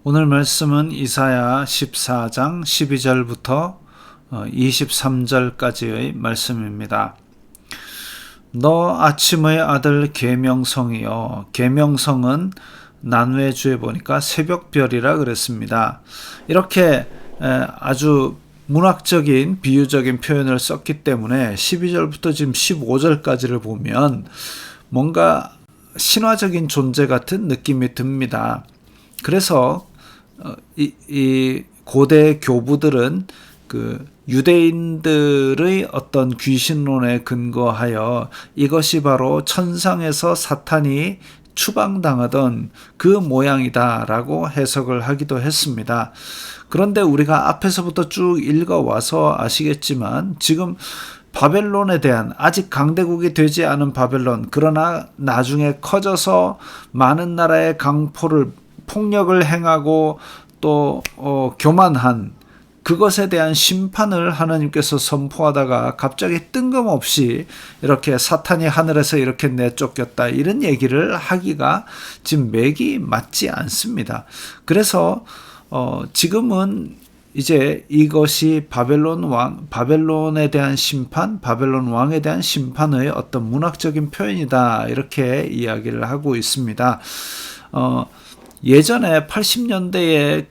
오늘 말씀은 이사야 14장 12절부터 23절까지의 말씀입니다. 너 아침의 아들 계명성이여. 계명성은 난회주에 보니까 새벽별이라 그랬습니다. 이렇게 아주 문학적인 비유적인 표현을 썼기 때문에 12절부터 지금 15절까지를 보면 뭔가 신화적인 존재 같은 느낌이 듭니다. 그래서 이 고대 교부들은 그 유대인들의 어떤 귀신론에 근거하여 이것이 바로 천상에서 사탄이 추방당하던 그 모양이다라고 해석을 하기도 했습니다. 그런데 우리가 앞에서부터 쭉 읽어와서 아시겠지만 지금 바벨론에 대한, 아직 강대국이 되지 않은 바벨론, 그러나 나중에 커져서 많은 나라의 강포를 폭력을 행하고 또 교만한 그것에 대한 심판을 하나님께서 선포하다가 갑자기 뜬금없이 이렇게 사탄이 하늘에서 이렇게 내쫓겼다, 이런 얘기를 하기가 지금 맥이 맞지 않습니다. 그래서 지금은 이제 이것이 바벨론에 대한 심판, 바벨론 왕에 대한 심판의 어떤 문학적인 표현이다, 이렇게 이야기를 하고 있습니다. 예전에 80년대에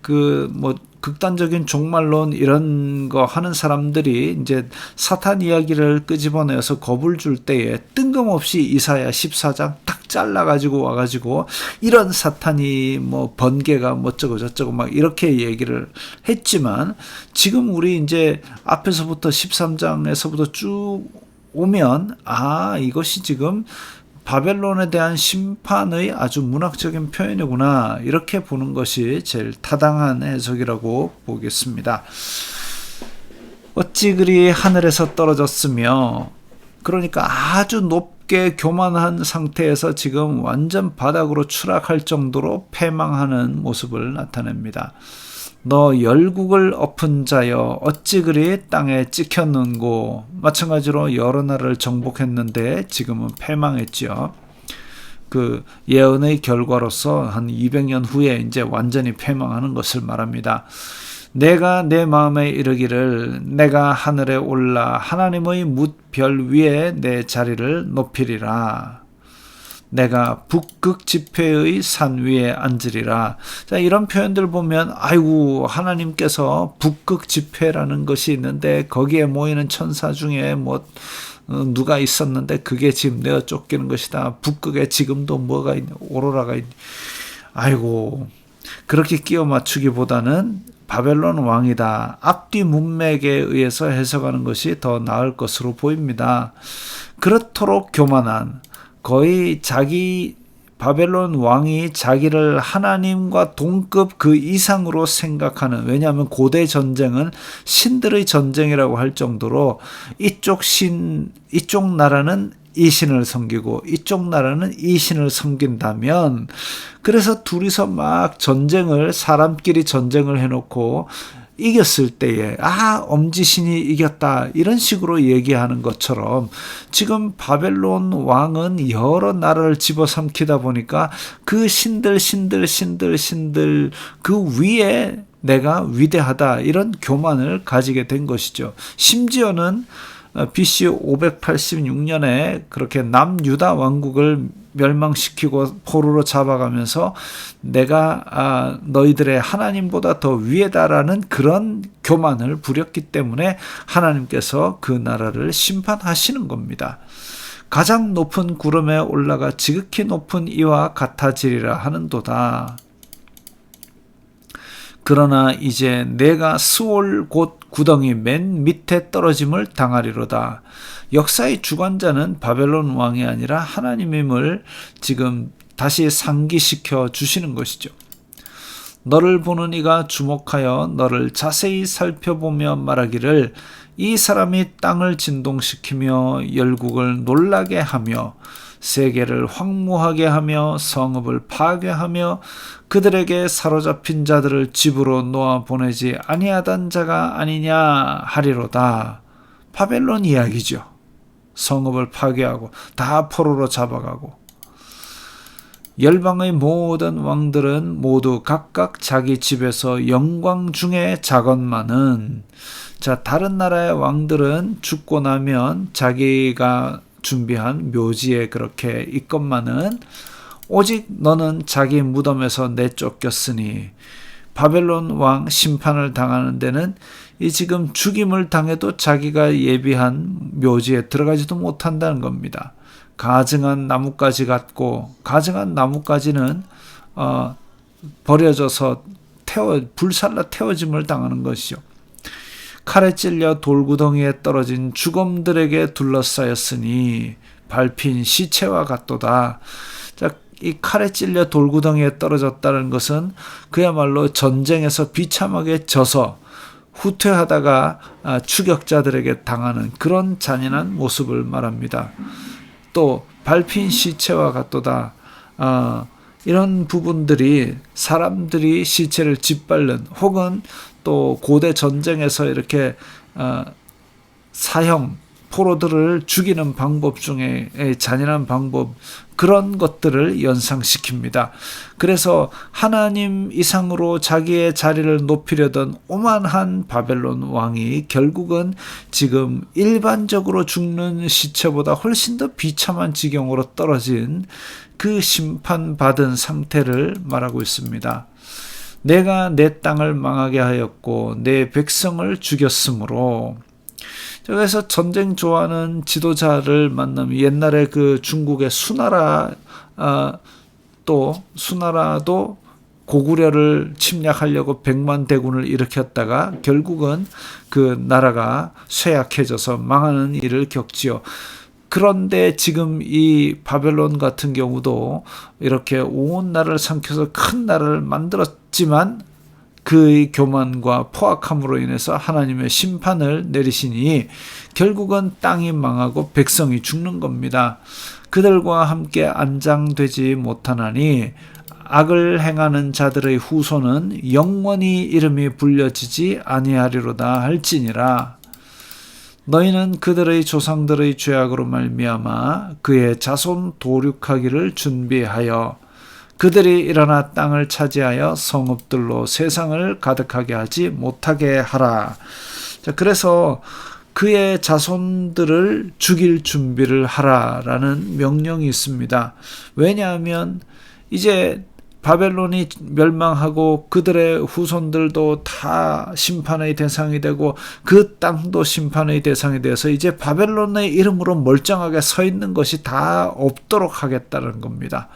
극단적인 종말론 이런 거 하는 사람들이 이제 사탄 이야기를 끄집어내서 겁을 줄 때에 뜬금없이 이사야 14장 딱 잘라가지고 와가지고 이런 사탄이 번개가 어쩌고 저쩌고 막 이렇게 얘기를 했지만, 지금 우리 이제 앞에서부터 13장에서부터 쭉 오면 이것이 지금 바벨론에 대한 심판의 아주 문학적인 표현이구나, 이렇게 보는 것이 제일 타당한 해석이라고 보겠습니다. 어찌 그리 하늘에서 떨어졌으며, 그러니까 아주 높게 교만한 상태에서 지금 완전 바닥으로 추락할 정도로 패망하는 모습을 나타냅니다. 너 열국을 엎은 자여, 어찌 그리 땅에 찍혔는고. 마찬가지로 여러 나라를 정복했는데 지금은 패망했죠. 그 예언의 결과로서 한 200년 후에 이제 완전히 패망하는 것을 말합니다. 내가 내 마음에 이르기를, 내가 하늘에 올라 하나님의 뭇별 위에 내 자리를 높이리라. 내가 북극 지폐의 산 위에 앉으리라. 자, 이런 표현들 보면 아이고, 하나님께서 북극 지폐라는 것이 있는데 거기에 모이는 천사 중에 누가 있었는데 그게 지금 내어 쫓기는 것이다. 북극에 지금도 뭐가 있니? 오로라가 있니? 아이고, 그렇게 끼워 맞추기보다는 바벨론 왕이다, 앞뒤 문맥에 의해서 해석하는 것이 더 나을 것으로 보입니다. 그렇도록 교만한, 거의 바벨론 왕이 자기를 하나님과 동급 그 이상으로 생각하는, 왜냐하면 고대 전쟁은 신들의 전쟁이라고 할 정도로 이쪽 나라는 이 신을 섬기고 이쪽 나라는 이 신을 섬긴다면, 그래서 둘이서 막 사람끼리 전쟁을 해놓고 이겼을 때에 엄지신이 이겼다, 이런 식으로 얘기하는 것처럼 지금 바벨론 왕은 여러 나라를 집어삼키다 보니까 그 신들 그 위에 내가 위대하다, 이런 교만을 가지게 된 것이죠. 심지어는 BC 586년에 그렇게 남유다 왕국을 멸망시키고 포로로 잡아가면서 내가 너희들의 하나님보다 더 위에다라는 그런 교만을 부렸기 때문에 하나님께서 그 나라를 심판하시는 겁니다. 가장 높은 구름에 올라가 지극히 높은 이와 같아지리라 하는도다. 그러나 이제 내가 스올 곧 구덩이 맨 밑에 떨어짐을 당하리로다. 역사의 주관자는 바벨론 왕이 아니라 하나님임을 지금 다시 상기시켜 주시는 것이죠. 너를 보는 이가 주목하여 너를 자세히 살펴보며 말하기를, 이 사람이 땅을 진동시키며 열국을 놀라게 하며 세계를 황무하게 하며 성읍을 파괴하며 그들에게 사로잡힌 자들을 집으로 놓아 보내지 아니하던 자가 아니냐 하리로다. 바벨론 이야기죠. 성읍을 파괴하고 다 포로로 잡아가고 열방의 모든 왕들은 모두 각각 자기 집에서 영광 중에 자건만은, 자, 다른 나라의 왕들은 죽고 나면 자기가 준비한 묘지에 그렇게 있건만은 오직 너는 자기 무덤에서 내쫓겼으니, 바벨론 왕 심판을 당하는 데는 이 지금 죽임을 당해도 자기가 예비한 묘지에 들어가지도 못한다는 겁니다. 가증한 나뭇가지 같고, 가증한 나뭇가지는 버려져서 불살라 태워짐을 당하는 것이죠. 칼에 찔려 돌구덩이에 떨어진 죽음들에게 둘러싸였으니 밟힌 시체와 같도다. 자, 이 칼에 찔려 돌구덩이에 떨어졌다는 것은 그야말로 전쟁에서 비참하게 져서 후퇴하다가 추격자들에게 당하는 그런 잔인한 모습을 말합니다. 또 밟힌 시체와 같도다. 이런 부분들이 사람들이 시체를 짓밟는, 혹은 또 고대 전쟁에서 이렇게 사형 포로들을 죽이는 방법 중에 잔인한 방법, 그런 것들을 연상시킵니다. 그래서 하나님 이상으로 자기의 자리를 높이려던 오만한 바벨론 왕이 결국은 지금 일반적으로 죽는 시체보다 훨씬 더 비참한 지경으로 떨어진 그 심판받은 상태를 말하고 있습니다. 내가 내 땅을 망하게 하였고 내 백성을 죽였으므로. 그래서 전쟁 좋아하는 지도자를 만나면, 옛날에 그 중국의 수나라도 고구려를 침략하려고 100만 대군을 일으켰다가 결국은 그 나라가 쇠약해져서 망하는 일을 겪지요. 그런데 지금 이 바벨론 같은 경우도 이렇게 온 나라를 삼켜서 큰 나라를 만들었지만 그의 교만과 포악함으로 인해서 하나님의 심판을 내리시니 결국은 땅이 망하고 백성이 죽는 겁니다. 그들과 함께 안장되지 못하나니 악을 행하는 자들의 후손은 영원히 이름이 불려지지 아니하리로다 할지니라. 너희는 그들의 조상들의 죄악으로 말미암아 그의 자손 도륙하기를 준비하여 그들이 일어나 땅을 차지하여 성읍들로 세상을 가득하게 하지 못하게 하라. 자, 그래서 그의 자손들을 죽일 준비를 하라라는 명령이 있습니다. 왜냐하면 이제 바벨론이 멸망하고 그들의 후손들도 다 심판의 대상이 되고 그 땅도 심판의 대상이 돼서 이제 바벨론의 이름으로 멀쩡하게 서 있는 것이 다 없도록 하겠다는 겁니다.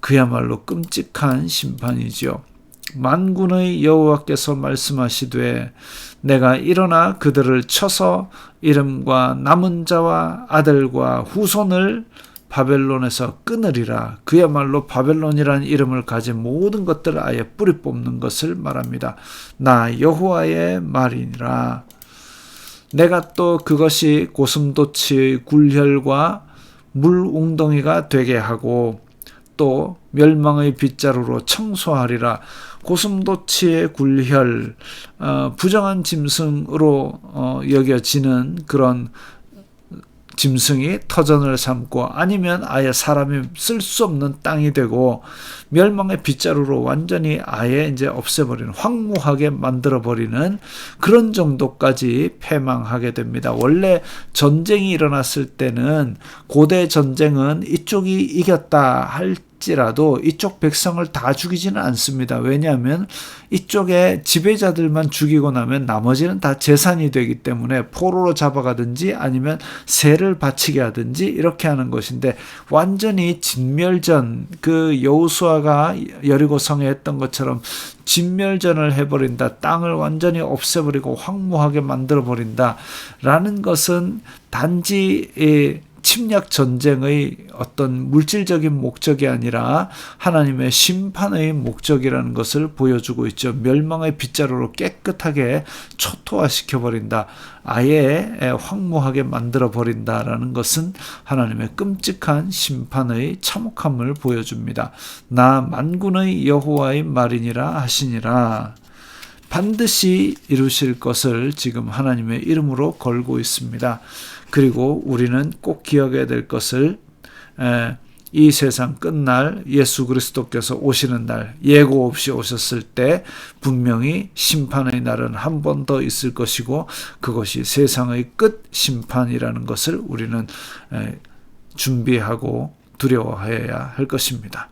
그야말로 끔찍한 심판이죠. 만군의 여호와께서 말씀하시되 내가 일어나 그들을 쳐서 이름과 남은 자와 아들과 후손을 바벨론에서 끊으리라. 그야말로 바벨론이라는 이름을 가진 모든 것들을 아예 뿌리 뽑는 것을 말합니다. 나 여호와의 말이니라. 내가 또 그것이 고슴도치의 굴혈과 물웅덩이가 되게 하고 또 멸망의 빗자루로 청소하리라. 고슴도치의 굴혈, 부정한 짐승으로 여겨지는 그런 짐승이 터전을 삼고 아니면 아예 사람이 쓸 수 없는 땅이 되고 멸망의 빗자루로 완전히 아예 이제 없애버리는, 황무하게 만들어버리는 그런 정도까지 패망하게 됩니다. 원래 전쟁이 일어났을 때는 고대 전쟁은 이쪽이 이겼다 할지라도 이쪽 백성을 다 죽이지는 않습니다. 왜냐하면 이쪽에 지배자들만 죽이고 나면 나머지는 다 재산이 되기 때문에 포로로 잡아가든지 아니면 세를 바치게 하든지 이렇게 하는 것인데, 완전히 진멸전, 그 여호수아가 여리고성에 했던 것처럼 진멸전을 해버린다, 땅을 완전히 없애버리고 황무하게 만들어버린다 라는 것은 단지 침략 전쟁의 어떤 물질적인 목적이 아니라 하나님의 심판의 목적이라는 것을 보여주고 있죠. 멸망의 빗자루로 깨끗하게 초토화시켜버린다, 아예 황무하게 만들어버린다라는 것은 하나님의 끔찍한 심판의 참혹함을 보여줍니다. 나 만군의 여호와의 말이니라 하시니라. 반드시 이루실 것을 지금 하나님의 이름으로 걸고 있습니다. 그리고 우리는 꼭 기억해야 될 것을 이 세상 끝날 예수 그리스도께서 오시는 날, 예고 없이 오셨을 때 분명히 심판의 날은 한 번 더 있을 것이고, 그것이 세상의 끝 심판이라는 것을 우리는 준비하고 두려워해야 할 것입니다.